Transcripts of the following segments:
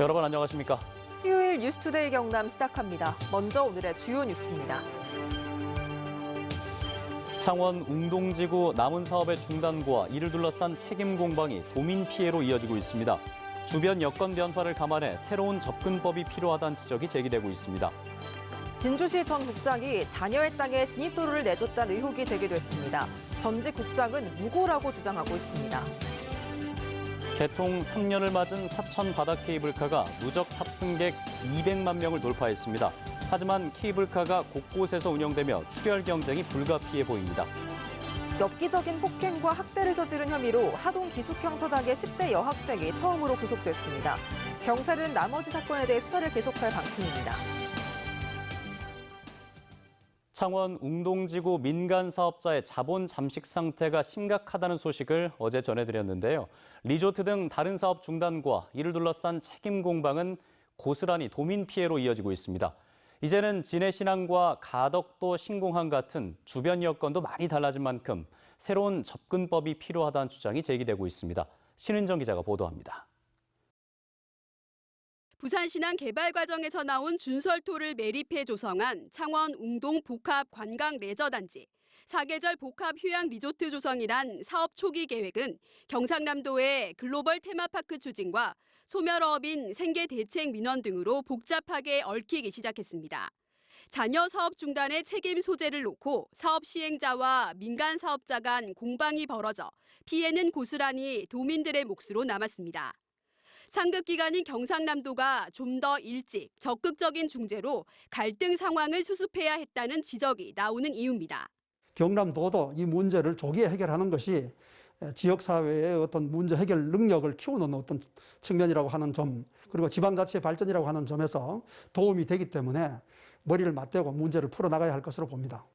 여러분 안녕하십니까? 수요일 뉴스투데이 경남 시작합니다. 먼저 오늘의 주요 뉴스입니다. 창원 웅동지구 남은 사업의 중단과 이를 둘러싼 책임 공방이 도민 피해로 이어지고 있습니다. 주변 여건 변화를 감안해 새로운 접근법이 필요하다는 지적이 제기되고 있습니다. 진주시 전 국장이 자녀의 땅에 진입도로를 내줬다는 의혹이 제기됐습니다. 전직 국장은 무고라고 주장하고 있습니다. 개통 3년을 맞은 사천 바다 케이블카가 누적 탑승객 200만 명을 돌파했습니다. 하지만 케이블카가 곳곳에서 운영되며 출혈 경쟁이 불가피해 보입니다. 엽기적인 폭행과 학대를 저지른 혐의로 하동 기숙형 서당의 10대 여학생이 처음으로 구속됐습니다. 경찰은 나머지 사건에 대해 수사를 계속할 방침입니다. 창원 웅동지구 민간 사업자의 자본 잠식 상태가 심각하다는 소식을 어제 전해드렸는데요. 리조트 등 다른 사업 중단과 이를 둘러싼 책임 공방은 고스란히 도민 피해로 이어지고 있습니다. 이제는 진해신항과 가덕도 신공항 같은 주변 여건도 많이 달라진 만큼 새로운 접근법이 필요하다는 주장이 제기되고 있습니다. 신은정 기자가 보도합니다. 부산신항 개발 과정에서 나온 준설토를 매립해 조성한 창원 웅동 복합 관광 레저단지, 사계절 복합 휴양 리조트 조성이란 사업 초기 계획은 경상남도의 글로벌 테마파크 추진과 소멸어업인 생계대책 민원 등으로 복잡하게 얽히기 시작했습니다. 자녀 사업 중단의 책임 소재를 놓고 사업 시행자와 민간 사업자 간 공방이 벌어져 피해는 고스란히 도민들의 몫으로 남았습니다. 상급 기관인 경상남도가 좀 더 일찍 적극적인 중재로 갈등 상황을 수습해야 했다는 지적이 나오는 이유입니다. 경남도도 이 문제를 조기에 해결하는 것이 지역사회의 어떤 문제 해결 능력을 키우는 어떤 측면이라고 하는 점, 그리고 지방자치의 발전이라고 하는 점에서 도움이 되기 때문에 머리를 맞대고 문제를 풀어나가야 할 것으로 봅니다.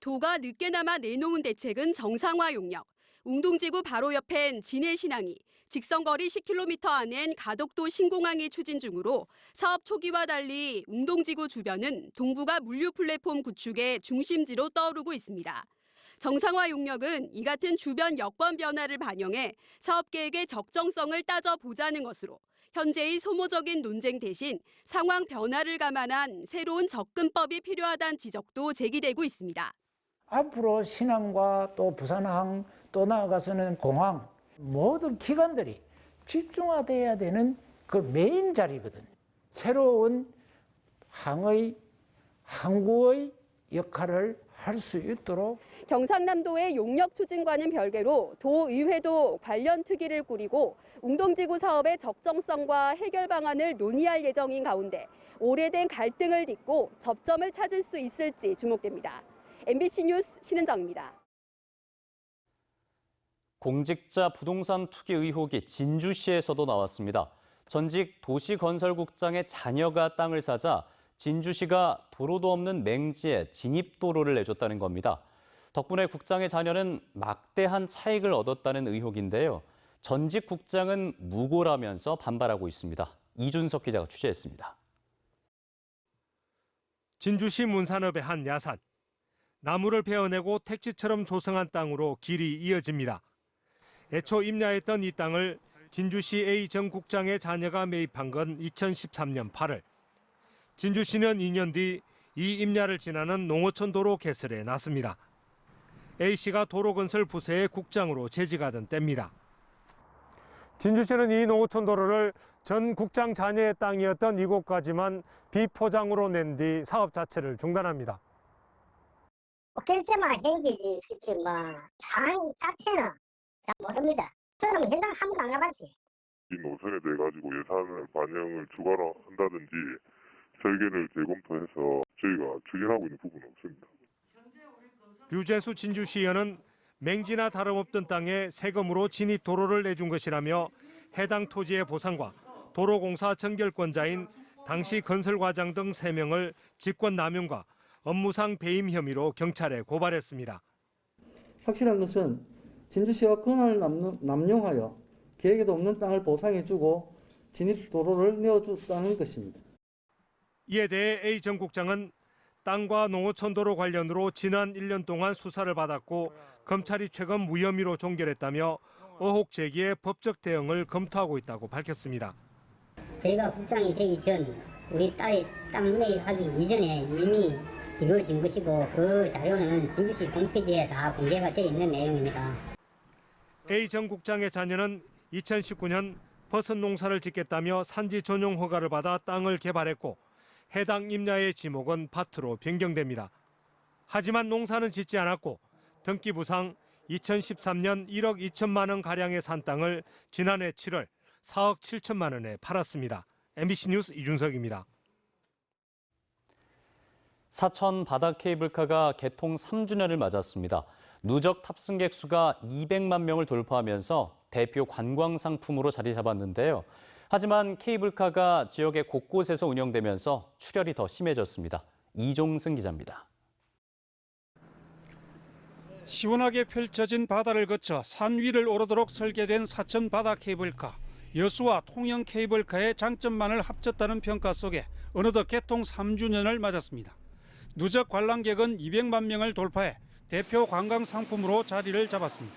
도가 늦게나마 내놓은 대책은 정상화 용역. 웅동지구 바로 옆엔 진해신항이, 직선거리 10km 안엔 가덕도 신공항이 추진 중으로 사업 초기와 달리 웅동지구 주변은 동부가 물류 플랫폼 구축의 중심지로 떠오르고 있습니다. 정상화 용역은 이 같은 주변 여건 변화를 반영해 사업 계획의 적정성을 따져보자는 것으로 현재의 소모적인 논쟁 대신 상황 변화를 감안한 새로운 접근법이 필요하다는 지적도 제기되고 있습니다. 앞으로 신항과 또 부산항 또 나아가서는 공항 모든 기관들이 집중화돼야 되는 그 메인 자리거든. 새로운 항구의 역할을 할 수 있도록 경상남도의 용역 추진과는 별개로 도의회도 관련 특위를 꾸리고 웅동지구 사업의 적정성과 해결 방안을 논의할 예정인 가운데 오래된 갈등을 딛고 접점을 찾을 수 있을지 주목됩니다. MBC 뉴스 신은정입니다. 공직자 부동산 투기 의혹이 진주시에서도 나왔습니다. 전직 도시건설국장의 자녀가 땅을 사자 진주시가 도로도 없는 맹지에 진입도로를 내줬다는 겁니다. 덕분에 국장의 자녀는 막대한 차익을 얻었다는 의혹인데요. 전직 국장은 무고라면서 반발하고 있습니다. 이준석 기자가 취재했습니다. 진주시 문산읍의 한 야산. 나무를 베어내고 택지처럼 조성한 땅으로 길이 이어집니다. 애초 임야했던 이 땅을 진주시 A 전 국장의 자녀가 매입한 건 2013년 8월. 진주시는 2년 뒤 이 임야를 지나는 농어촌 도로 개설에 나섭니다. A씨가 도로건설 부서의 국장으로 재직하던 때입니다. 진주시는 이 농어촌 도로를 전 국장 자녀의 땅이었던 이곳까지만 비포장으로 낸 뒤 사업 자체를 중단합니다. 결제만 행기지 실제 상황 자체는 잘 모릅니다. 저는 현장 한 번도 안 가봤지. 이 노선에 대해 가지고 예산을 반영을 추가로 한다든지 설계를 재검토해서 저희가 추진하고 있는 부분은 없습니다. 류재수 진주시의원은 맹지나 다름없던 땅에 세금으로 진입 도로를 내준 것이라며 해당 토지의 보상과 도로공사 정결권자인 당시 건설과장 등 3명을 직권남용과 업무상 배임 혐의로 경찰에 고발했습니다. 확실한 것은 진주시와 권한을 남용하여 계획에도 없는 땅을 보상해주고 진입도로를 내어줬다는 것입니다. 이에 대해 A 전 국장은 땅과 농어촌 도로 관련으로 지난 1년 동안 수사를 받았고 검찰이 최근 무혐의로 종결했다며 의혹 제기에 법적 대응을 검토하고 있다고 밝혔습니다. 저희가 국장이 되기 전 우리 딸이 땅 문의하기 이전에 이미 이루어진 것이고 그 자료는 진주시 홈페이지에 다 공개가 되어 있는 내용입니다. A 전 국장의 자녀는 2019년 버섯 농사를 짓겠다며 산지 전용 허가를 받아 땅을 개발했고 해당 임야의 지목은 밭으로 변경됩니다. 하지만 농사는 짓지 않았고 등기부상 2013년 1억 2천만 원 가량의 산 땅을 지난해 7월 4억 7천만 원에 팔았습니다. MBC 뉴스 이준석입니다. 사천 바다 케이블카가 개통 3주년을 맞았습니다. 누적 탑승객 수가 200만 명을 돌파하면서 대표 관광 상품으로 자리 잡았는데요. 하지만 케이블카가 지역의 곳곳에서 운영되면서 출혈이 더 심해졌습니다. 이종승 기자입니다. 시원하게 펼쳐진 바다를 거쳐 산 위를 오르도록 설계된 사천 바다 케이블카. 여수와 통영 케이블카의 장점만을 합쳤다는 평가 속에 어느덧 개통 3주년을 맞았습니다. 누적 관람객은 200만 명을 돌파해 대표 관광 상품으로 자리를 잡았습니다.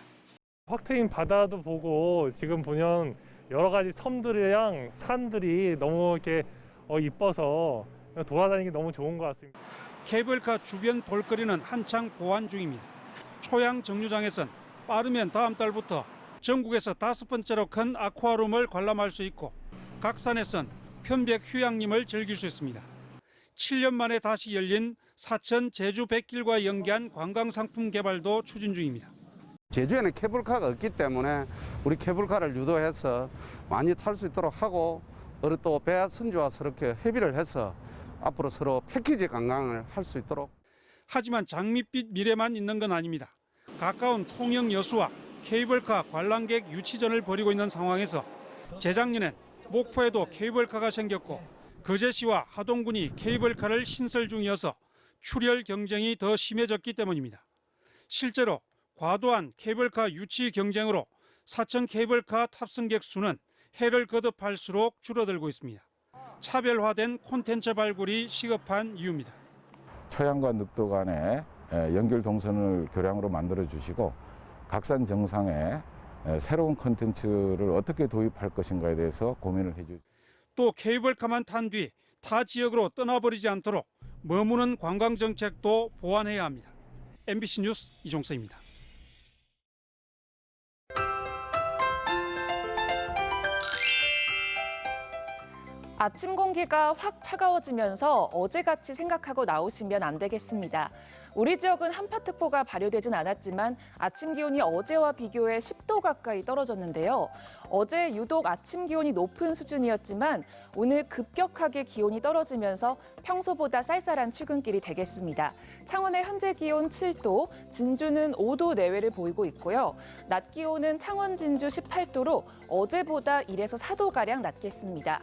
확 트인 바다도 보고 지금 보면 여러 가지 섬들이랑 산들이 너무 이렇게 이뻐서 돌아다니기 너무 좋은 것 같습니다. 케이블카 주변 볼거리는 한창 보완 중입니다. 초양 정류장에선 빠르면 다음 달부터 전국에서 5번째로 큰 아쿠아룸을 관람할 수 있고 각 산에선 편백 휴양림을 즐길 수 있습니다. 7년 만에 다시 열린 사천 제주 백길과 연계한 관광상품 개발도 추진 중입니다. 제주에는 케이블카가 없기 때문에 우리 케이블카를 유도해서 많이 탈 수 있도록 하고 또 배 선주와 서로 협의를 해서 앞으로 서로 패키지 관광을 할 수 있도록. 하지만 장밋빛 미래만 있는 건 아닙니다. 가까운 통영 여수와 케이블카 관람객 유치전을 벌이고 있는 상황에서 재작년엔 목포에도 케이블카가 생겼고 거제시와 하동군이 케이블카를 신설 중이어서 출혈 경쟁이 더 심해졌기 때문입니다. 실제로 과도한 케이블카 유치 경쟁으로 사천 케이블카 탑승객 수는 해를 거듭할수록 줄어들고 있습니다. 차별화된 콘텐츠 발굴이 시급한 이유입니다. 초양과 늑도 간의 연결 동선을 교량으로 만들어 주시고 각산 정상에 새로운 콘텐츠를 어떻게 도입할 것인가에 대해서 고민을 해주죠. 또 케이블카만 탄 뒤 타 지역으로 떠나버리지 않도록 머무는 관광 정책도 보완해야 합니다. MBC 뉴스 이종서입니다. 아침 공기가 확 차가워지면서 어제같이 생각하고 나오시면 안 되겠습니다. 우리 지역은 한파특보가 발효되진 않았지만 아침 기온이 어제와 비교해 10도 가까이 떨어졌는데요. 어제 유독 아침 기온이 높은 수준이었지만 오늘 급격하게 기온이 떨어지면서 평소보다 쌀쌀한 출근길이 되겠습니다. 창원의 현재 기온 7도, 진주는 5도 내외를 보이고 있고요. 낮 기온은 창원, 진주 18도로 어제보다 1에서 4도가량 낮겠습니다.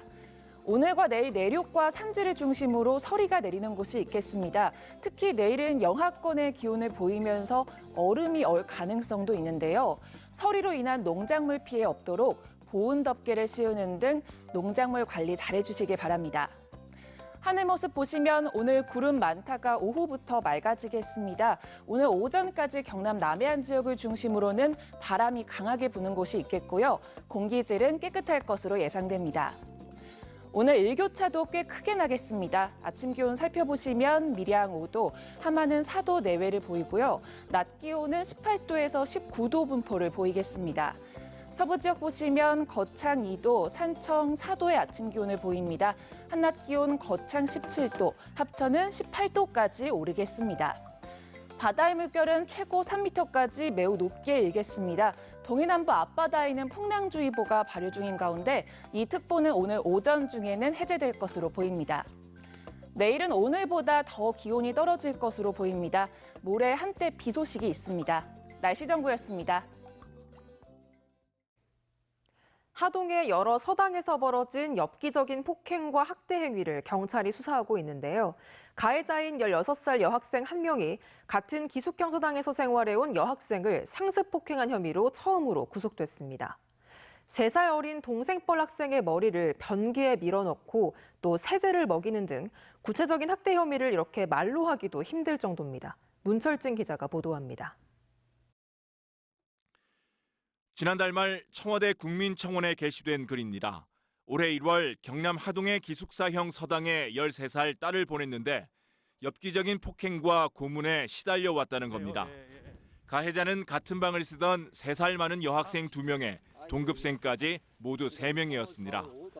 오늘과 내일 내륙과 산지를 중심으로 서리가 내리는 곳이 있겠습니다. 특히 내일은 영하권의 기온을 보이면서 얼음이 얼 가능성도 있는데요. 서리로 인한 농작물 피해 없도록 보온 덮개를 씌우는 등 농작물 관리 잘해주시길 바랍니다. 하늘 모습 보시면 오늘 구름 많다가 오후부터 맑아지겠습니다. 오늘 오전까지 경남 남해안 지역을 중심으로는 바람이 강하게 부는 곳이 있겠고요. 공기질은 깨끗할 것으로 예상됩니다. 오늘 일교차도 꽤 크게 나겠습니다. 아침 기온 살펴보시면 밀양 5도, 함안은 4도 내외를 보이고요. 낮 기온은 18도에서 19도 분포를 보이겠습니다. 서부 지역 보시면 거창 2도, 산청 4도의 아침 기온을 보입니다. 한낮 기온 거창 17도, 합천은 18도까지 오르겠습니다. 바다의 물결은 최고 3m까지 매우 높게 일겠습니다. 동해남부 앞바다에는 풍랑주의보가 발효 중인 가운데 이 특보는 오늘 오전 중에는 해제될 것으로 보입니다. 내일은 오늘보다 더 기온이 떨어질 것으로 보입니다. 모레 한때 비 소식이 있습니다. 날씨 정보였습니다. 하동의 여러 서당에서 벌어진 엽기적인 폭행과 학대 행위를 경찰이 수사하고 있는데요. 가해자인 16살 여학생 1명이 같은 기숙형 서당에서 생활해온 여학생을 상습 폭행한 혐의로 처음으로 구속됐습니다. 3살 어린 동생뻘 학생의 머리를 변기에 밀어넣고 또 세제를 먹이는 등 구체적인 학대 혐의를 이렇게 말로 하기도 힘들 정도입니다. 문철진 기자가 보도합니다. 지난달 말 청와대 국민청원에 게시된 글입니다. 올해 1월 경남 하동의 기숙사형 서당에 13살 딸을 보냈는데 엽기적인 폭행과 고문에 시달려 왔다는 겁니다. 가해자는 같은 방을 쓰던 3살 많은 여학생 2명에 동급생까지 모두 3명이었습니다.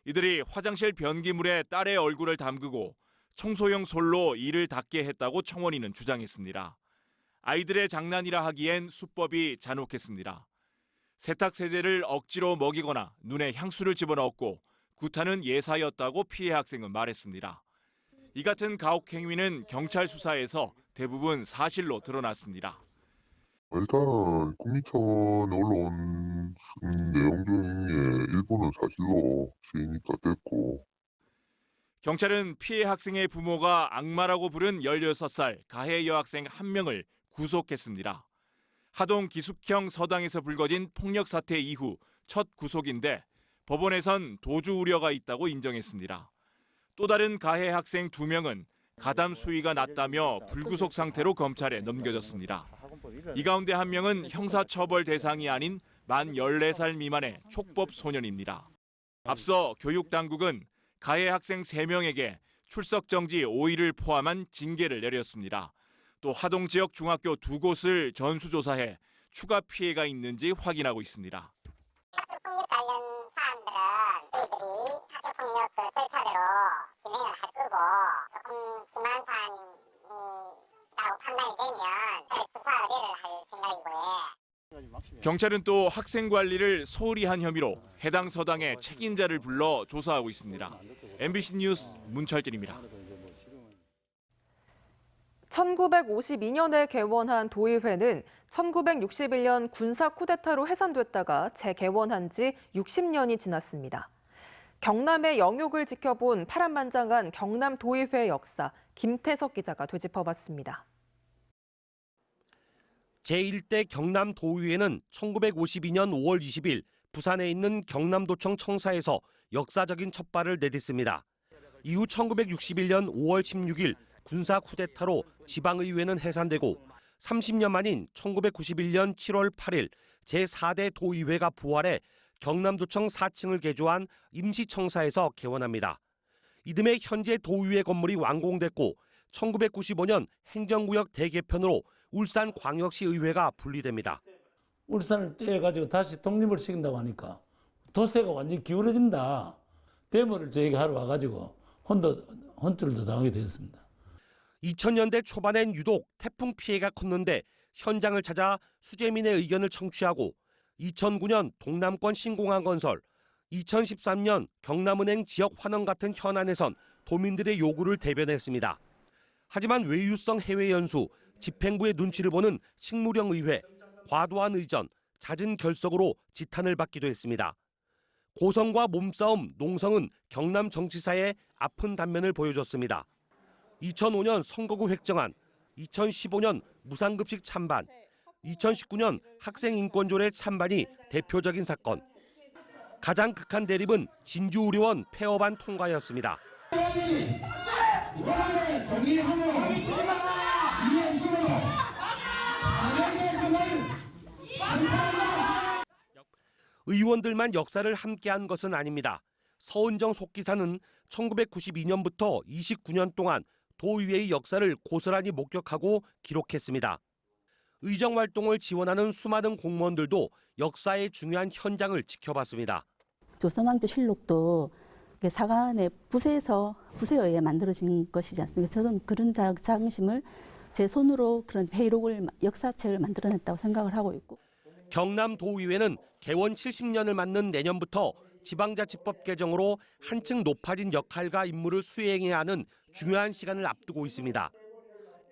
이들이 화장실 변기물에 딸의 얼굴을 담그고 청소용 솔로 이를 닦게 했다고 청원인은 주장했습니다. 아이들의 장난이라 하기엔 수법이 잔혹했습니다. 세탁세제를 억지로 먹이거나 눈에 향수를 집어넣었고 구타는 예사였다고 피해 학생은 말했습니다. 이 같은 가혹 행위는 경찰 수사에서 대부분 사실로 드러났습니다. 일단은 국민청원에 올라온 내용 중에 일부는 사실로 시이니까 됐고. 경찰은 피해 학생의 부모가 악마라고 부른 16살 가해 여학생 1명을 구속했습니다. 하동 기숙형 서당에서 불거진 폭력 사태 이후 첫 구속인데 법원에선 도주 우려가 있다고 인정했습니다. 또 다른 가해 학생 2명은 가담 수위가 낮다며 불구속 상태로 검찰에 넘겨졌습니다. 이 가운데 1명은 형사처벌 대상이 아닌 만 14살 미만의 촉법 소년입니다. 앞서 교육당국은 가해 학생 3명에게 출석 정지 5일을 포함한 징계를 내렸습니다. 또 하동 지역 중학교 2곳을 전수조사해 추가 피해가 있는지 확인하고 있습니다. 학교폭력 관련 사안들은 저희들이 학교폭력 절차대로 진행을 할 거고 조금 심한 사안이라고 판단이 되면 수사 의뢰를 할 생각이고요. 경찰은 또 학생 관리를 소홀히 한 혐의로 해당 서당의 책임자를 불러 조사하고 있습니다. MBC 뉴스 문철진입니다. 1952년에 개원한 도의회는 1961년 군사 쿠데타로 해산됐다가 재개원한 지 60년이 지났습니다. 경남의 영욕을 지켜본 파란만장한 경남 도의회 역사, 김태석 기자가 되짚어봤습니다. 제1대 경남 도의회는 1952년 5월 20일 부산에 있는 경남도청 청사에서 역사적인 첫발을 내딛습니다. 이후 1961년 5월 16일 군사 쿠데타로 지방의회는 해산되고 30년 만인 1991년 7월 8일 제4대 도의회가 부활해 경남도청 4층을 개조한 임시청사에서 개원합니다. 이듬해 현재 도의회 건물이 완공됐고 1995년 행정구역 대개편으로 울산광역시의회가 분리됩니다. 울산을 떼가지고 다시 독립을 시킨다고 하니까 도세가 완전히 기울어진다. 데모를 저희가 하러 와가지고 혼쭐도 당하게 되었습니다. 2000년대 초반엔 유독 태풍 피해가 컸는데 현장을 찾아 수재민의 의견을 청취하고 2009년 동남권 신공항 건설, 2013년 경남은행 지역 환원 같은 현안에선 도민들의 요구를 대변했습니다. 하지만 외유성 해외 연수, 집행부의 눈치를 보는 식무령 의회, 과도한 의전, 잦은 결석으로 지탄을 받기도 했습니다. 고성과 몸싸움, 농성은 경남 정치사의 아픈 단면을 보여줬습니다. 2005년 선거구 획정안, 2015년 무상급식 찬반, 2019년 학생인권조례 찬반이 대표적인 사건. 가장 극한 대립은 진주의료원 폐업안 통과였습니다. 의원들만 역사를 함께한 것은 아닙니다. 서은정 속기사는 1992년부터 29년 동안 도의회의 역사를 고스란히 목격하고 기록했습니다. 의정활동을 지원하는 수많은 공무원들도 역사의 중요한 현장을 지켜봤습니다. 조선왕조 실록도 사관의 부세에 의해 만들어진 것이지 않습니까? 저는 그런 자긍심을 제 손으로 그런 회의록을, 역사책을 만들어냈다고 생각을 하고 있고. 경남 도의회는 개원 70년을 맞는 내년부터 지방자치법 개정으로 한층 높아진 역할과 임무를 수행해야 하는 중요한 시간을 앞두고 있습니다.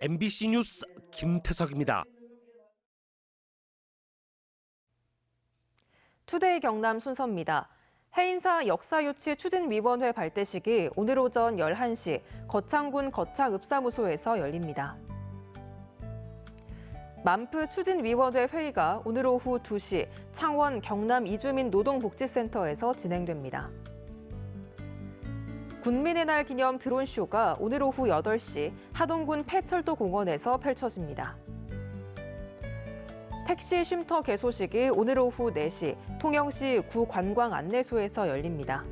MBC 뉴스 김태석입니다. 투데이 경남 순서입니다. 해인사 역사유치 추진위원회 발대식이 오늘 오전 11시 거창군 거창읍사무소에서 열립니다. 만프 추진위원회 회의가 오늘 오후 2시 창원 경남 이주민 노동복지센터에서 진행됩니다. 군민의 날 기념 드론쇼가 오늘 오후 8시 하동군 폐철도공원에서 펼쳐집니다. 택시 쉼터 개소식이 오늘 오후 4시 통영시 구관광안내소에서 열립니다.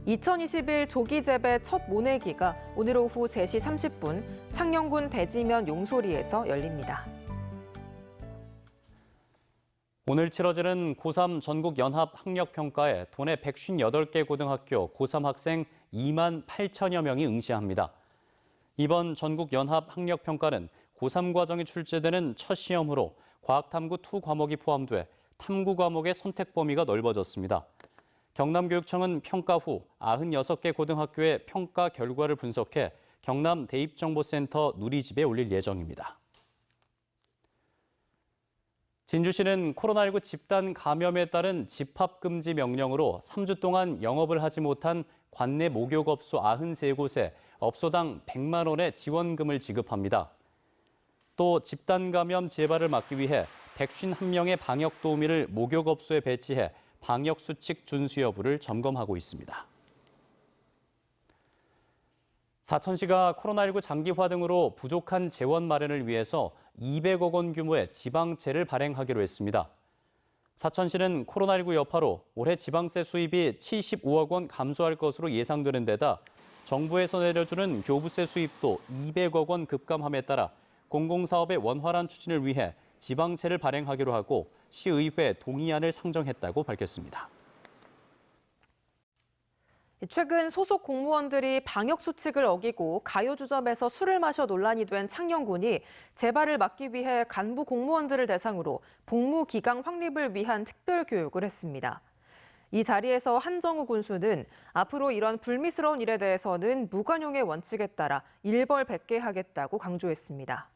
2021 조기재배 첫 모내기가 오늘 오후 3시 30분 창녕군 대지면 용소리에서 열립니다. 오늘 치러지는 고3 전국 연합 학력 평가에 도내 158개 고등학교 고3 학생 2만 8천여 명이 응시합니다. 이번 전국 연합 학력 평가는 고3 과정에 출제되는 첫 시험으로 과학탐구 2 과목이 포함돼 탐구 과목의 선택 범위가 넓어졌습니다. 경남교육청은 평가 후 96개 고등학교의 평가 결과를 분석해 경남 대입정보센터 누리집에 올릴 예정입니다. 진주시는 코로나19 집단 감염에 따른 집합금지 명령으로 3주 동안 영업을 하지 못한 관내 목욕업소 93곳에 업소당 100만 원의 지원금을 지급합니다. 또 집단 감염 재발을 막기 위해 151명의 방역 도우미를 목욕업소에 배치해 방역 수칙 준수 여부를 점검하고 있습니다. 사천시가 코로나19 장기화 등으로 부족한 재원 마련을 위해서 200억 원 규모의 지방채를 발행하기로 했습니다. 사천시는 코로나19 여파로 올해 지방세 수입이 75억 원 감소할 것으로 예상되는 데다 정부에서 내려주는 교부세 수입도 200억 원 급감함에 따라 공공사업의 원활한 추진을 위해 지방채를 발행하기로 하고 시의회 동의안을 상정했다고 밝혔습니다. 최근 소속 공무원들이 방역 수칙을 어기고 가요주점에서 술을 마셔 논란이 된 창녕군이 재발을 막기 위해 간부 공무원들을 대상으로 복무 기강 확립을 위한 특별 교육을 했습니다. 이 자리에서 한정우 군수는 앞으로 이런 불미스러운 일에 대해서는 무관용의 원칙에 따라 일벌백계하겠다고 강조했습니다.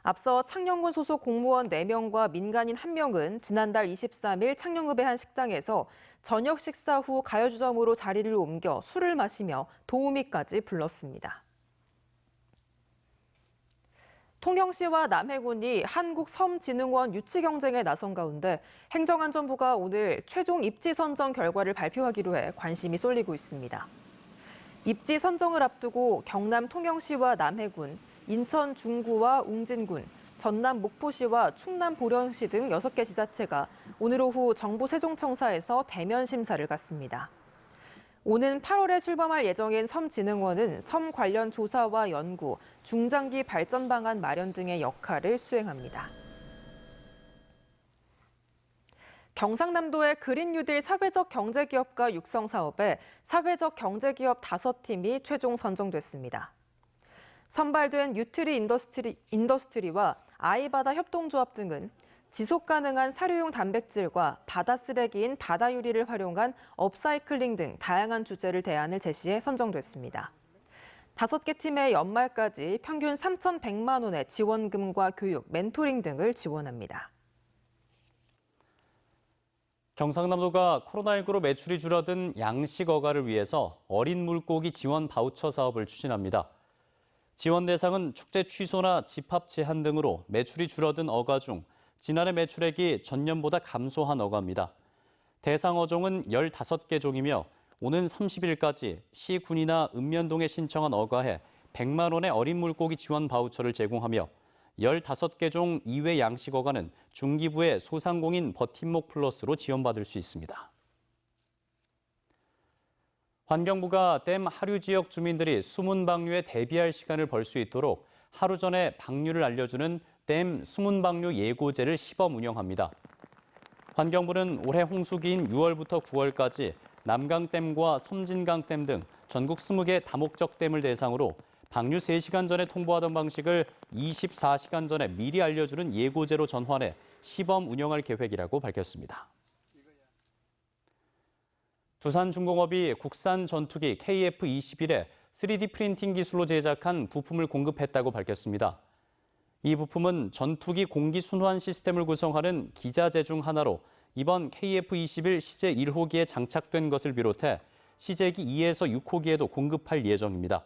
앞서 창녕군 소속 공무원 4명과 민간인 1명은 지난달 23일 창녕읍의 한 식당에서 저녁 식사 후 가요주점으로 자리를 옮겨 술을 마시며 도우미까지 불렀습니다. 통영시와 남해군이 한국섬진흥원 유치 경쟁에 나선 가운데 행정안전부가 오늘 최종 입지 선정 결과를 발표하기로 해 관심이 쏠리고 있습니다. 입지 선정을 앞두고 경남 통영시와 남해군, 인천 중구와 웅진군, 전남 목포시와 충남 보령시 등 6개 지자체가 오늘 오후 정부 세종청사에서 대면 심사를 갖습니다. 오는 8월에 출범할 예정인 섬진흥원은 섬 관련 조사와 연구, 중장기 발전 방안 마련 등의 역할을 수행합니다. 경상남도의 그린 뉴딜 사회적 경제기업가 육성 사업에 사회적 경제기업 5팀이 최종 선정됐습니다. 선발된 뉴트리 인더스트리와 아이바다 협동조합 등은 지속가능한 사료용 단백질과 바다 쓰레기인 바다 유리를 활용한 업사이클링 등 다양한 주제를 대안을 제시해 선정됐습니다. 5개 팀의 연말까지 평균 3,100만 원의 지원금과 교육, 멘토링 등을 지원합니다. 경상남도가 코로나19로 매출이 줄어든 양식 어가를 위해서 어린 물고기 지원 바우처 사업을 추진합니다. 지원 대상은 축제 취소나 집합 제한 등으로 매출이 줄어든 어가 중 지난해 매출액이 전년보다 감소한 어가입니다. 대상 어종은 15개 종이며 오는 30일까지 시, 군이나 읍면동에 신청한 어가에 100만 원의 어린 물고기 지원 바우처를 제공하며 15개 종 이외 양식 어가는 중기부의 소상공인 버팀목 플러스로 지원받을 수 있습니다. 환경부가 댐 하류 지역 주민들이 수문 방류에 대비할 시간을 벌 수 있도록 하루 전에 방류를 알려주는 댐 수문 방류 예고제를 시범 운영합니다. 환경부는 올해 홍수기인 6월부터 9월까지 남강댐과 섬진강댐 등 전국 20개 다목적 댐을 대상으로 방류 3시간 전에 통보하던 방식을 24시간 전에 미리 알려주는 예고제로 전환해 시범 운영할 계획이라고 밝혔습니다. 두산중공업이 국산 전투기 KF-21에 3D 프린팅 기술로 제작한 부품을 공급했다고 밝혔습니다. 이 부품은 전투기 공기 순환 시스템을 구성하는 기자재 중 하나로 이번 KF-21 시제 1호기에 장착된 것을 비롯해 시제기 2에서 6호기에도 공급할 예정입니다.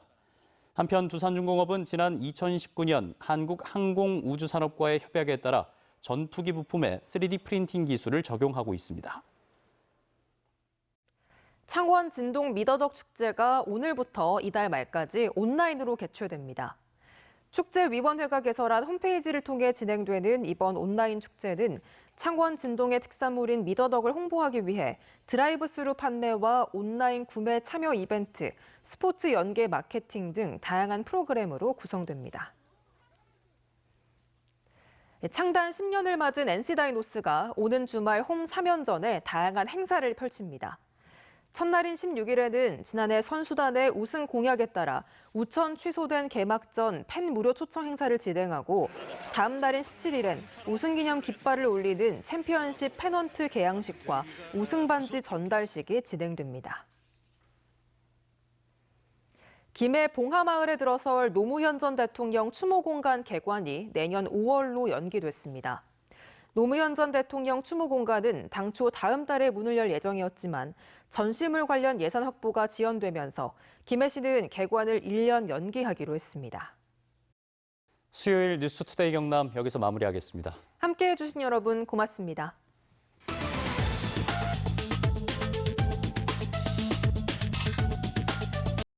한편 두산중공업은 지난 2019년 한국항공우주산업과의 협약에 따라 전투기 부품에 3D 프린팅 기술을 적용하고 있습니다. 창원 진동 미더덕 축제가 오늘부터 이달 말까지 온라인으로 개최됩니다. 축제위원회가 개설한 홈페이지를 통해 진행되는 이번 온라인 축제는 창원 진동의 특산물인 미더덕을 홍보하기 위해 드라이브스루 판매와 온라인 구매 참여 이벤트, 스포츠 연계 마케팅 등 다양한 프로그램으로 구성됩니다. 창단 10년을 맞은 NC 다이노스가 오는 주말 홈 3연전에 다양한 행사를 펼칩니다. 첫날인 16일에는 지난해 선수단의 우승 공약에 따라 우천 취소된 개막전 팬 무료 초청 행사를 진행하고 다음 날인 17일엔 우승 기념 깃발을 올리는 챔피언십 페넌트 개양식과 우승 반지 전달식이 진행됩니다. 김해 봉하마을에 들어설 노무현 전 대통령 추모공간 개관이 내년 5월로 연기됐습니다. 노무현 전 대통령 추모공간은 당초 다음 달에 문을 열 예정이었지만 전시물 관련 예산 확보가 지연되면서 김해시는 개관을 1년 연기하기로 했습니다. 수요일 뉴스투데이 경남 여기서 마무리하겠습니다. 함께해 주신 여러분 고맙습니다.